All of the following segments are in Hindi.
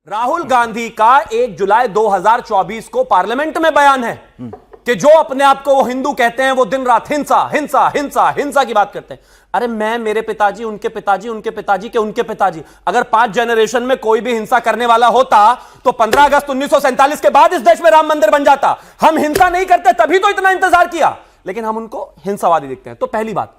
राहुल गांधी का 1 जुलाई 2024 को पार्लियामेंट में बयान है कि जो अपने आप को वो हिंदू कहते हैं वो दिन रात हिंसा हिंसा हिंसा हिंसा की बात करते हैं। अरे मैं, मेरे पिताजी, उनके पिताजी, उनके पिताजी के उनके पिताजी, अगर 5 जनरेशन में कोई भी हिंसा करने वाला होता तो 15 अगस्त 1947 के बाद इस देश में राम मंदिर बन जाता। हम हिंसा नहीं करते तभी तो इतना इंतजार किया, लेकिन हम उनको हिंसावादी देखते हैं। तो पहली बात,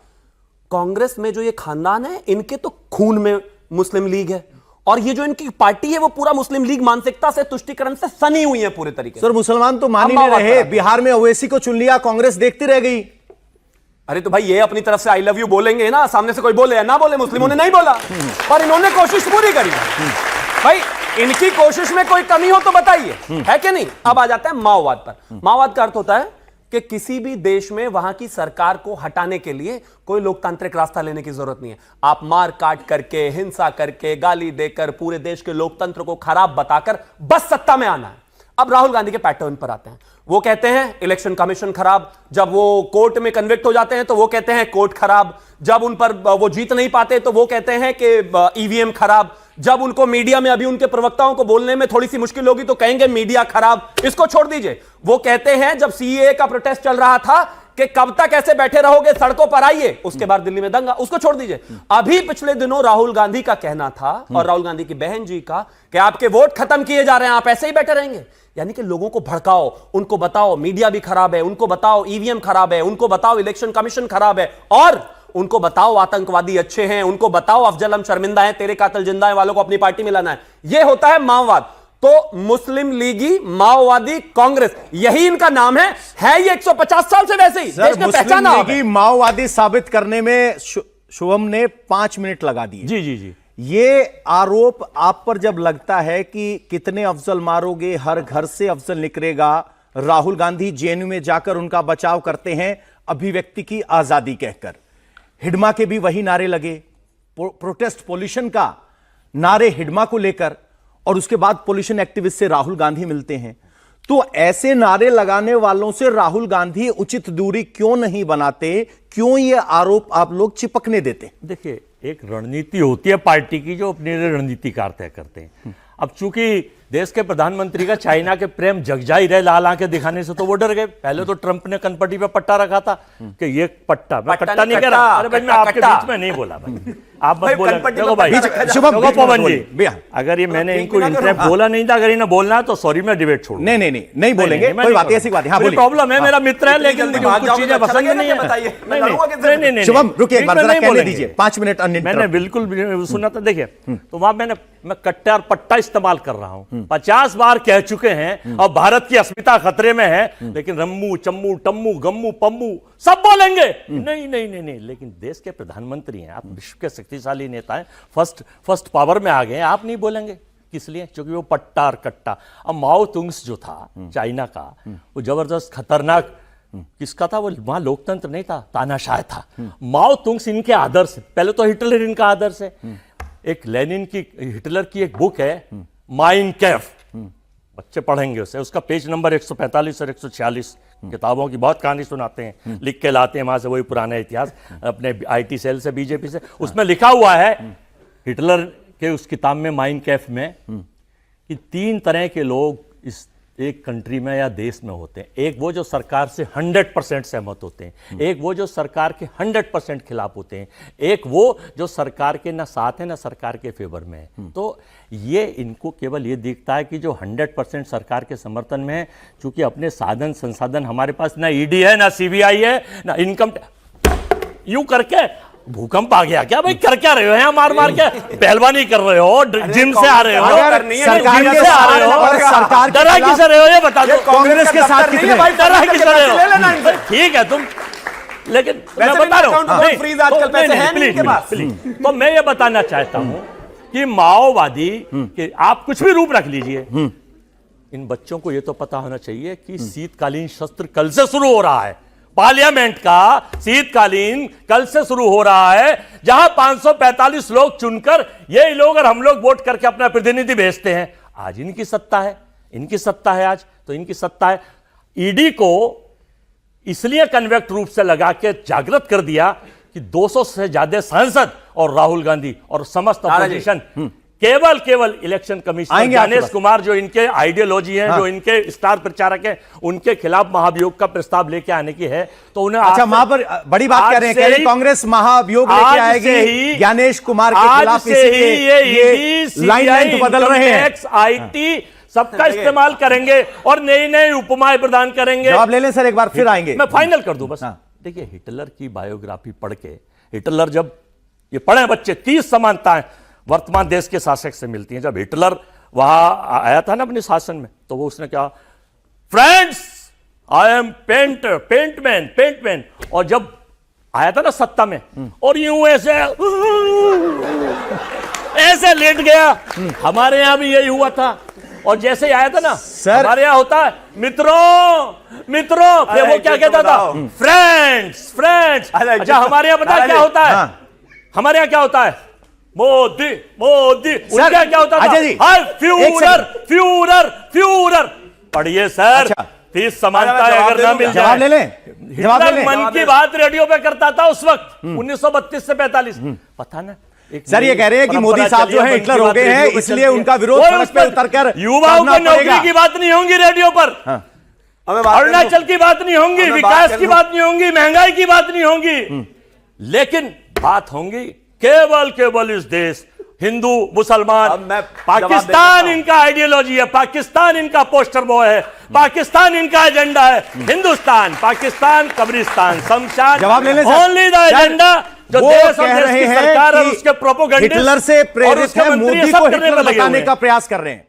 कांग्रेस में जो ये खानदान है इनके तो खून में मुस्लिम लीग है, और ये जो इनकी पार्टी है वो पूरा मुस्लिम लीग मानसिकता से, तुष्टीकरण से सनी हुई है पूरे तरीके से। सर मुसलमान तो मान ही नहीं रहे, बिहार में ओवैसी को चुन लिया, कांग्रेस देखती रह गई। अरे तो भाई ये अपनी तरफ से आई लव यू बोलेंगे ना, सामने से कोई बोले या ना बोले, मुस्लिमों ने नहीं बोला पर इन्होंने कोशिश पूरी करी। भाई इनकी कोशिश में कोई कमी हो तो बताइए, है कि नहीं। अब आ जाता है माओवाद पर। माओवाद का अर्थ होता है कि किसी भी देश में वहां की सरकार को हटाने के लिए कोई लोकतांत्रिक रास्ता लेने की जरूरत नहीं है। आप मार काट करके, हिंसा करके, गाली देकर, पूरे देश के लोकतंत्र को खराब बताकर बस सत्ता में आना है। अब राहुल गांधी के पैटर्न पर आते हैं। वो कहते हैं इलेक्शन कमीशन खराब, जब वो कोर्ट में कन्विक्ट हो जाते हैं तो वो कहते हैं कोर्ट खराब, जब उन पर वो जीत नहीं पाते तो वो कहते हैं कि ईवीएम खराब, जब उनको मीडिया में अभी उनके प्रवक्ताओं को बोलने में थोड़ी सी मुश्किल होगी तो कहेंगे मीडिया खराब। इसको छोड़ दीजिए। वो कहते हैं जब सीएए का प्रोटेस्ट चल रहा था कि कब तक ऐसे बैठे रहोगे, सड़कों पर आइए, उसके बाद दिल्ली में दंगा। उसको छोड़ दीजिए। अभी पिछले दिनों राहुल गांधी का कहना था और राहुल गांधी की बहन जी का कि आपके वोट खत्म किए जा रहे हैं, आप ऐसे ही बैठे रहेंगे। यानी कि लोगों को भड़काओ, उनको बताओ मीडिया भी खराब है, उनको बताओ ईवीएम खराब है, उनको बताओ इलेक्शन कमीशन खराब है, और उनको बताओ आतंकवादी अच्छे हैं, उनको बताओ अफजल हम शर्मिंदा है, तेरे कातिल जिंदा है वालों को अपनी पार्टी में लाना है। यह होता है माओवाद। तो मुस्लिम लीगी माओवादी कांग्रेस, यही इनका नाम है ये 150 साल से वैसे ही देश ने पहचाना। मुस्लिम लीगी माओवादी साबित करने में शुभम ने 5 मिनट लगा दिए। जी जी जी। ये आरोप आप पर जब लगता है कि कितने अफजल मारोगे, हर घर से अफजल निकलेगा, राहुल गांधी जेएनयू में जाकर उनका बचाव करते हैं अभिव्यक्ति की आजादी कहकर। हिडमा के भी वही नारे लगे, प्रोटेस्ट पोल्यूशन का नारे हिडमा को लेकर, और उसके बाद पोल्यूशन एक्टिविस्ट से राहुल गांधी मिलते हैं। तो ऐसे नारे लगाने वालों से राहुल गांधी उचित दूरी क्यों नहीं बनाते? क्यों ये आरोप आप लोग चिपकने देते? देखिए, एक रणनीति होती है पार्टी की जो अपने रणनीतिकार तय करते हैं। अब चूंकि देश के प्रधानमंत्री का चाइना के प्रेम जग जा ही रहे लाल आंखें दिखाने से, तो वो डर गए। पहले तो ट्रंप ने कनपट्टी पे पट्टा रखा था कि ये पट्टा, मैं कट्टा नहीं कह रहा। अरे भाई मैं आपके बीच में नहीं बोला भाई, आप बस बोला। देखो भाई, देखो पवन जी, अगर ये मैंने इनको इंटरप्ट बोला नहीं था, अगर इन्हें बोलना है तो सॉरी, मैं डिबेट छोड़। नहीं बोलेंगे, कोई बात ऐसी बात है। प्रॉब्लम है, मेरा मित्र है लेकिन कुछ चीजें पसंद नहीं है। नहीं, शुभम रुकिए, एक बार जरा कहने दीजिए, 5 मिनट। मैंने बिल्कुल सुना था। देखिए, तो वहां मैं कट्टा और पट्टा इस्तेमाल कर रहा हूं, 50 बार कह चुके हैं, और भारत की अस्मिता खतरे में है, लेकिन रम्मू चम्मू टम्मू गम्मू पम्मू सब बोलेंगे। नहीं नहीं नहीं नहीं, लेकिन देश के प्रधानमंत्री हैं, आप विश्व के शक्तिशाली नेता हैं, फर्स्ट पावर में आ गए, आप नहीं बोलेंगे किस लिए? क्योंकि वो पट्टा और कट्टा। अब माओ तुंग्स जो था चाइना का, वो जबरदस्त खतरनाक किसका था? वो वहां लोकतंत्र नहीं था, तानाशाह था। माओ तुंग्स इनके आदर्श, पहले तो हिटलर इनका आदर्श है। एक लेनिन की, हिटलर की एक बुक है माइन कैफ, बच्चे पढ़ेंगे उसे, उसका पेज नंबर 145 और 146 किताबों की बहुत कहानी सुनाते हैं, लिख के लाते हैं वहां से, वही पुराना इतिहास अपने आईटी सेल से, बीजेपी से। उसमें लिखा हुआ है हिटलर के उस किताब में, माइन कैफ में, कि 3 तरह के लोग इस एक कंट्री में या देश में होते हैं। एक वो जो सरकार से 100% सहमत होते हैं, एक वो जो सरकार के 100% खिलाफ होते हैं, एक वो जो सरकार के ना साथ है ना सरकार के फेवर में है। तो ये इनको केवल ये दिखता है कि जो 100% सरकार के समर्थन में है, चूंकि अपने साधन संसाधन हमारे पास ना ईडी है, ना सीबीआई है, ना इनकम, यूं करके भूकंप आ गया क्या भाई? कर क्या रहे हो यहाँ मार मार के? पहलवानी कर रहे हो, जिम से आ रहे हो, सरकार से आ रहे हो, डरा किसे रहे हो ये बता दो। कांग्रेस के साथ कितने भाई डरा किसे रहे हो? ठीक है तुम, लेकिन मैं बता रहा हूँ, प्लीज। तो मैं ये बताना चाहता हूँ कि माओवादी के आप कुछ भी रूप रख लीजिए, इन बच्चों को ये तो पता होना चाहिए कि शीतकालीन सत्र कल से शुरू हो रहा है। पार्लियामेंट का शीतकालीन कल से शुरू हो रहा है, जहां 545 लोग चुनकर यही लोग और हम लोग वोट करके अपना प्रतिनिधि भेजते हैं। आज इनकी सत्ता है, इनकी सत्ता है आज, तो इनकी सत्ता है। ईडी को इसलिए कन्वेक्ट रूप से लगा के जागृत कर दिया कि 200 से ज्यादा सांसद और राहुल गांधी और समस्त अपोजिशन केवल केवल इलेक्शन कमिश्नर आएंगे आपके गणेश पास। कुमार जो इनके आइडियोलॉजी हैं, हाँ। जो इनके स्टार प्रचारक हैं, उनके खिलाफ महाभियोग का प्रस्ताव लेके आने की है, तो उन्हें अच्छा, आज वहां पर बड़ी बात कह रहे हैं, से कह रहे हैं ही- कांग्रेस महाभियोग लेके आज से आएगी ही- ज्ञानेश कुमार के आज खिलाफ, से ही इसलिए ये लाइन लाइन तो बदल रहे हैं। IT सबका इस्तेमाल करेंगे और नई नई उपमाएं प्रदान करेंगे। जवाब ले लें सर, एक बार फिर आएंगे। मैं फाइनल कर दूं बस। हाँ। देखिए, हिटलर की बायोग्राफी पढ़ के, हिटलर जब ये पढ़े बच्चे, 30 समानताएं वर्तमान देश के शासक से मिलती हैं। जब हिटलर वहां आया था ना अपने शासन में, तो वो उसने कहा, फ्रेंड्स आई एम पेंटमैन। और जब आया था ना सत्ता में, और यूं ऐसे लेट गया। हमारे यहां भी यही हुआ था। और जैसे ही आया था ना सर, हमारे यहां होता है मित्रों, फिर वो क्या कहता था, फ्रेंड्स। अच्छा, हमारे यहां पता है क्या होता है? हाँ। हमारे यहां क्या होता है? मोदी। उनके यहां क्या होता था? अजय जी, हाय एक फ्यूरर। पढ़िए सर, अच्छा। 30 समानताएं अगर ना मिल जवाब ले जाए। लें, जवाब ले हिटलर लें। मन की बात रेडियो पे करता था उस वक्त, 1932 से 45। पता ना, एक सर, ये कह रहे हैं कि मोदी साहब जो है हिटलर हो गए हैं, इसलिए उनका विरोध सड़क पे उतरकर युवाओं करना को नौकरी पड़ेगा। की बात नहीं होंगी रेडियो पर, अरुणाचल की बात नहीं होंगी, विकास की बात नहीं होंगी, महंगाई की बात नहीं होंगी, लेकिन बात होंगी केवल इस देश, हिंदू मुसलमान, पाकिस्तान इनका आइडियोलॉजी है, पाकिस्तान इनका पोस्टर बॉय है, पाकिस्तान इनका एजेंडा है, हिंदुस्तान, पाकिस्तान, कब्रिस्तान, शमशान, जवाब ले लें सर। ओनली द एजेंडा जो वो देश और कह देश रहे की हैं सरकार और कि उसके प्रोपोगंडिस्ट हिटलर से और प्रेरित उसके है, मंत्री मोदी सब को करने हिटलर में लगे हुए बताने हैं। का प्रयास कर रहे हैं।